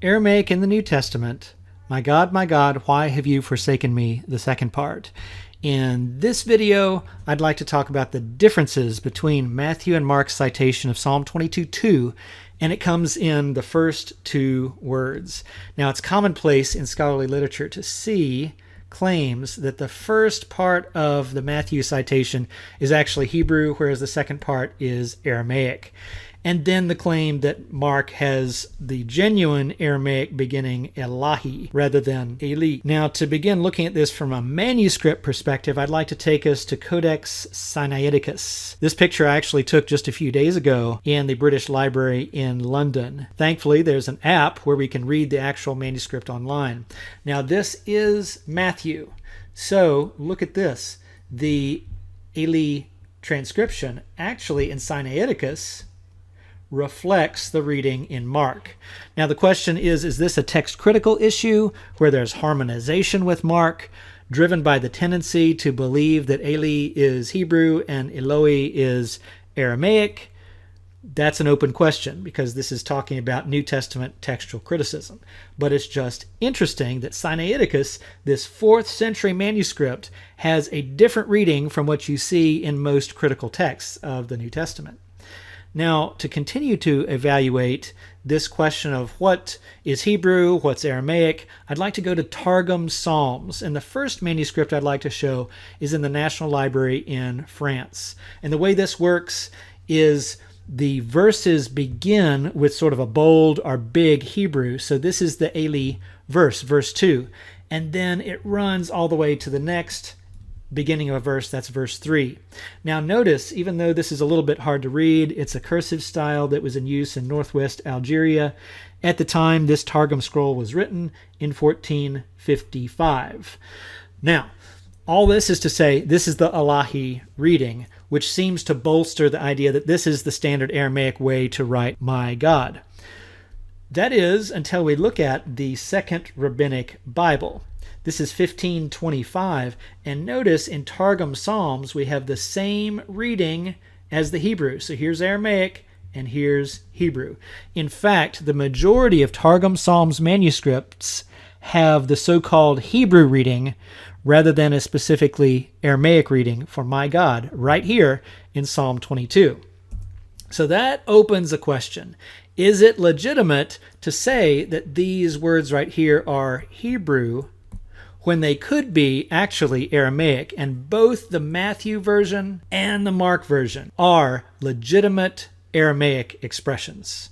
Aramaic in the New Testament, my God, why have you forsaken me? The second part. In this video, I'd like to talk about the differences between Matthew and Mark's citation of Psalm 22:2, and it comes in the first two words. Now, it's commonplace in scholarly literature to see claims that the first part of the Matthew citation is actually Hebrew, whereas the second part is Aramaic. And then the claim that Mark has the genuine Aramaic beginning Elahi rather than Eli. Now, to begin looking at this from a manuscript perspective, I'd like to take us to Codex Sinaiticus. This picture I actually took just a few days ago in the British Library in London. Thankfully, there's an app where we can read the actual manuscript online. Now, this is Matthew. So, look at this. The Eli transcription actually in Sinaiticus reflects the reading in Mark. Now the question is this a text critical issue where there's harmonization with Mark, driven by the tendency to believe that Eli is Hebrew and Eloi is Aramaic? That's an open question because this is talking about New Testament textual criticism. But it's just interesting that Sinaiticus, this 4th century manuscript, has a different reading from what you see in most critical texts of the New Testament. Now, to continue to evaluate this question of what is Hebrew, what's Aramaic, I'd like to go to Targum Psalms. And the first manuscript I'd like to show is in the National Library in France. And the way this works is the verses begin with sort of a bold or big Hebrew. So this is the Eli verse, verse 2. And then it runs all the way to the next beginning of a verse, that's verse 3. Now notice, even though this is a little bit hard to read, it's a cursive style that was in use in northwest Algeria at the time this Targum scroll was written in 1455. Now, all this is to say, this is the Elahi reading, which seems to bolster the idea that this is the standard Aramaic way to write my God. That is, until we look at the Second Rabbinic Bible. This is 1525, and notice in Targum Psalms we have the same reading as the Hebrew. So here's Aramaic and here's Hebrew. In fact, the majority of Targum Psalms manuscripts have the so-called Hebrew reading rather than a specifically Aramaic reading for my God right here in Psalm 22. So that opens a question. Is it legitimate to say that these words right here are Hebrew when they could be actually Aramaic? And both the Matthew version and the Mark version are legitimate Aramaic expressions.